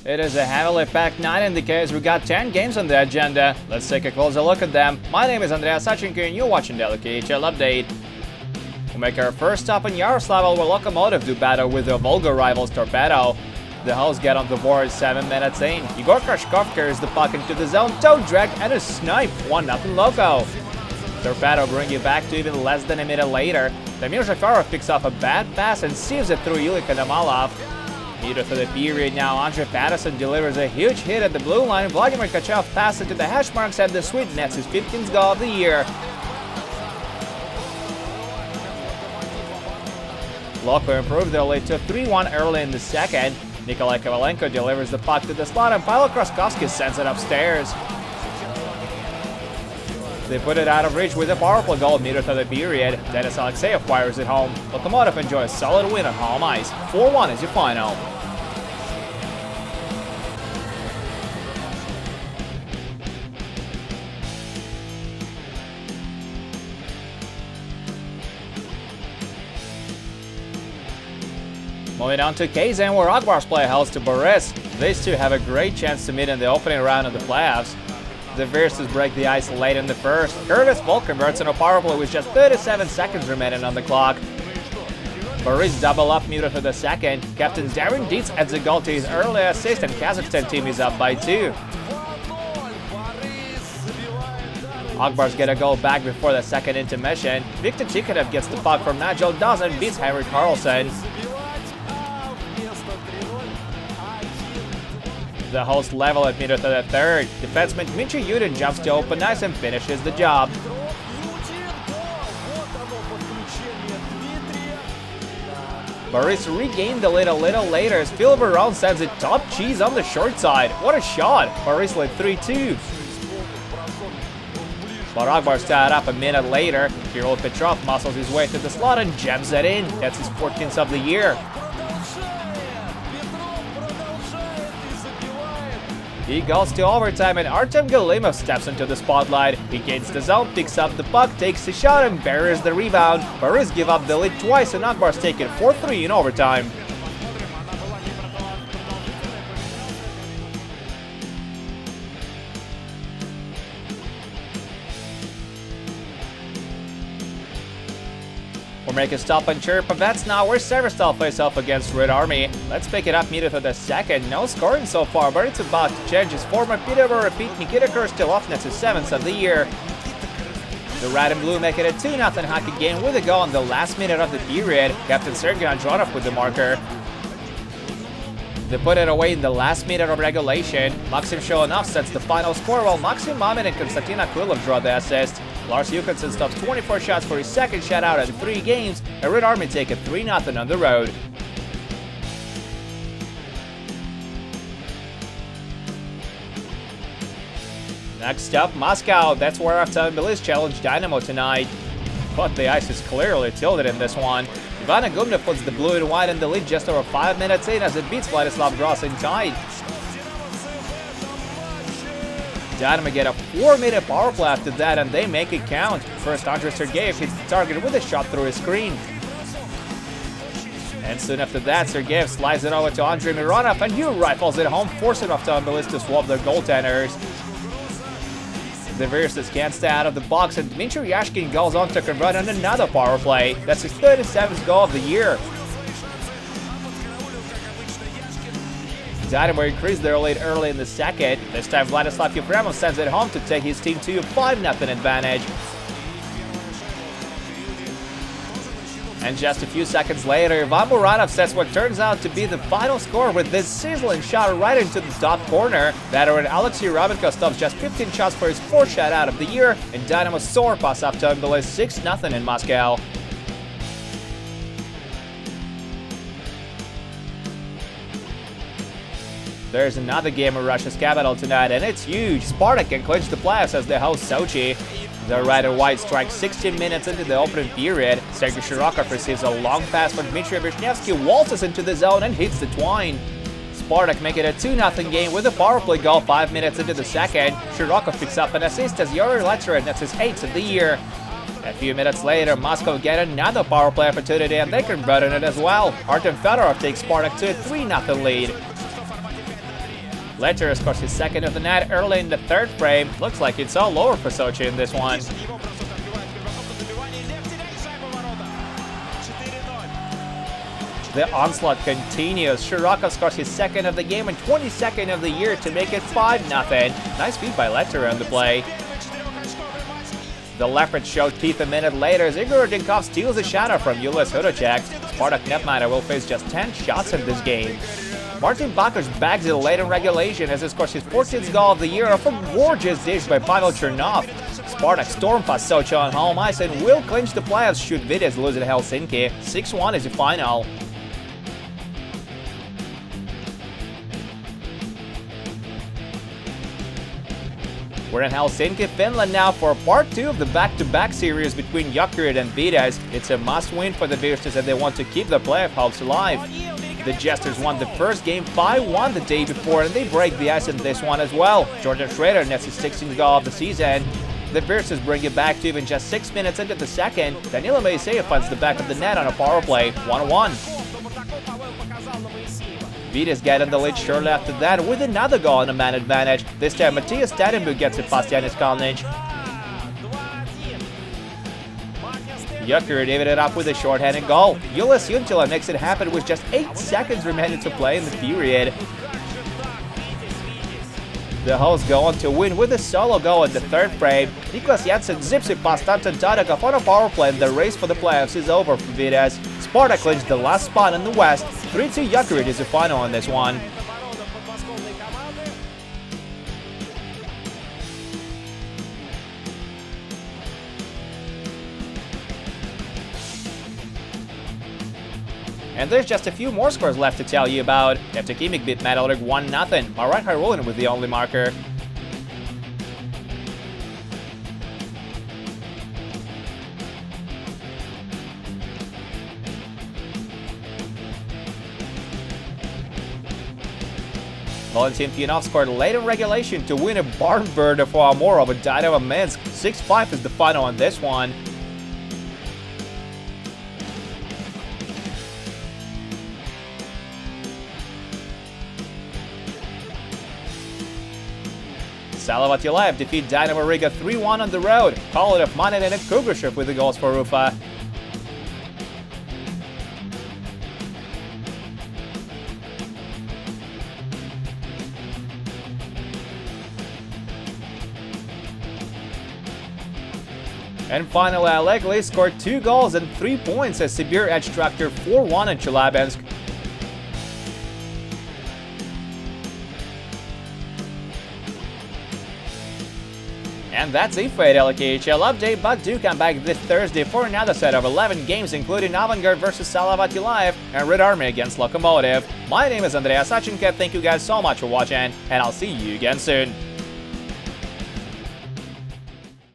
It is a heavily packed night in the case. We got 10 games on the agenda. Let's take a closer look at them. My name is HELSINKI and you're watching the KHL update. We make our first stop in YAROSLAVL where LOKOMOTIV do battle with their Volga rivals Torpedo. The hosts get on the board 7 minutes in. Igor Krashkov carries the puck into the zone, toe drag and a snipe, 1-0 Loko. Torpedo bring you back to even less than a minute later. Damir Zafarov picks off a bad pass and sieves it through Ilya Konovalov. Neither for the period now, Andre Patterson delivers a huge hit at the blue line. Vladimir Tkachev passes it to the hash marks and the Swede nets his 15th goal of the year. Loko improved their lead to 3-1 early in the second. Nikolai Kovalenko delivers the puck to the slot and Pavel Kraskovsky sends it upstairs. They put it out of reach with a powerful goal near to the period. Denis Alexeyev fires it home. LOKOMOTIV enjoys a solid win on home ice. 4-1 is your final. Moving on to KAZAN, where Akbars play host to Boris. These two have a great chance to meet in the opening round of the playoffs. The Versus break the ice late in the first. Curtis Volk converts on a power play with just 37 seconds remaining on the clock. Boris double up muted for the second. Captain Darren Dietz adds a goal to his early assist and Kazakhstan team is up by 2. Akbars get a goal back before the second intermission. Viktor Tikhonov gets the puck from Nigel Dawes and beats Henry Carlson. The hosts level at meter to the third. Defenseman Dmitry Yudin jumps to open ice and finishes the job. Boris regained the lead a little later as Phil Barone sends it top cheese on the short side. What a shot! Boris led 3-2. But Akbars tied up a minute later. Kirill Petrov muscles his way to the slot and jams it in. That's his 14th of the year. He goes to overtime and Artem Galimov steps into the spotlight. He gains the zone, picks up the puck, takes a shot and buries the rebound. Boris give up the lead twice and Akbars take it 4-3 in overtime. We'll make a stop on Cherpovets now, where Severstal face off against Red Army. Let's pick it up needed for the second. No scoring so far, but it's about to change. His former Peterborough repeat Nikita Kurstilov nets his 7th of the year. The Red and Blue make it a 2-0 hockey game with a goal in the last minute of the period. Captain Sergei Andronov with the marker. They put it away in the last minute of regulation. Maxim Sholanov sets the final score while Maxim Mamin and Konstantin Aquilov draw the assist. Lars Johansson stops 24 shots for his second shutout in 3 games, and Red Army take a 3-0 on the road. Next up, Moscow. That's where Automobilists challenge Dynamo tonight. But the ice is clearly tilted in this one. Ivana Gumna puts the blue and white in the lead just over 5 minutes in as it beats Vladislav Gross tied. Dynamo get a 4-minute power play after that and they make it count. First, Andrei Sergeyev hits the target with a shot through his screen. And soon after that, Sergeyev slides it over to Andrei Mironov and he rifles it home, forcing Automobilists to swap their goaltenders. The Versus can't stay out of the box and Dmitry Yashkin goes on to convert on another power play. That's his 37th goal of the year. Dynamo increased their lead early in the second. This time Vladislav Yefremov sends it home to take his team to a 5-0 advantage. And just a few seconds later, Ivan Muranov sets what turns out to be the final score with this sizzling shot right into the top corner. Veteran Alexei Ramenko stops just 15 shots for his 4th shutout of the year, and Dynamo soar pass up to Automobilists 6-0 in Moscow. There's another game in Russia's capital tonight, and it's huge. SPARTAK can clinch the playoffs as they host Sochi. The red and white strike 16 minutes into the opening period. Sergei Shirokov receives a long pass from Dmitry Vishnevsky, waltzes into the zone and hits the twine. SPARTAK make it a 2-0 game with a power play goal 5 minutes into the second. Shirokov picks up an assist as Yuri Letcherin nets his 8th of the year. A few minutes later, Moscow get another power play opportunity and they convert on it as well. Artem Fedorov takes SPARTAK to a 3-0 lead. Letter scores his second of the night early in the third frame. Looks like it's all over for Sochi in this one. The onslaught continues. Shiraka scores his second of the game and 22nd of the year to make it 5-0. Nice feed by Letter on the play. The Leopards showed teeth a minute later as Igor Dinkov steals a shadow from Julius Hudacek. Spartak netminder will face just 10 shots in this game. Martin Bakush bags it late in regulation as he scores his 14th goal of the year off a gorgeous dish by Pavel Chernov. Spartak storm past Sochi on home ice and will clinch the playoffs should Vides lose at Helsinki. 6-1 is the final. We're in Helsinki, Finland now for part 2 of the back-to-back series between JOKERIT and Vides. It's a must-win for the Virstas and they want to keep the playoff hopes alive. The Jesters won the first game 5-1 the day before and they break the ice in this one as well. Jordan Schrader nets his 16th goal of the season. The Virstas bring it back to even just 6 minutes into the second. Danilo Moiseyev finds the back of the net on a power play, 1-1. Vides get in the lead shortly after that with another goal on a man advantage. This time Matthias Stadenburg gets it past Yanis Kalnic. JOKERIT even it up with a shorthanded goal. Julius Juntila makes it happen with just 8 seconds remaining to play in the period. The hosts go on to win with a solo goal in the third frame. Niklas Jensen zips it past Anton Tadakov on a power play and the race for the playoffs is over for Vides. Spartak clinched the last spot in the West. 3-2 JOKERIT is the final on this one. And there's just a few more scores left to tell you about. After Kimik beat Metalurg 1-0, Marat Haroulin with the only marker. Valentin Pionov scored late in regulation to win a barn burner for Amora with Dynamo Minsk. 6-5 is the final on this one. Salavat Yulaev defeat Dynamo Riga 3-1 on the road. Kolarov, Manin and Kugrashev with the goals for Rufa. And finally, Allegli scored 2 goals and 3 points as Sibir edged Traktor 4-1 in Chelyabinsk. And that's it for the KHL update, but do come back this Thursday for another set of 11 games, including Avangard versus Salavat Yulaev and Red Army against Lokomotiv. My name is Andreas Sachenko, thank you guys so much for watching, and I'll see you again soon.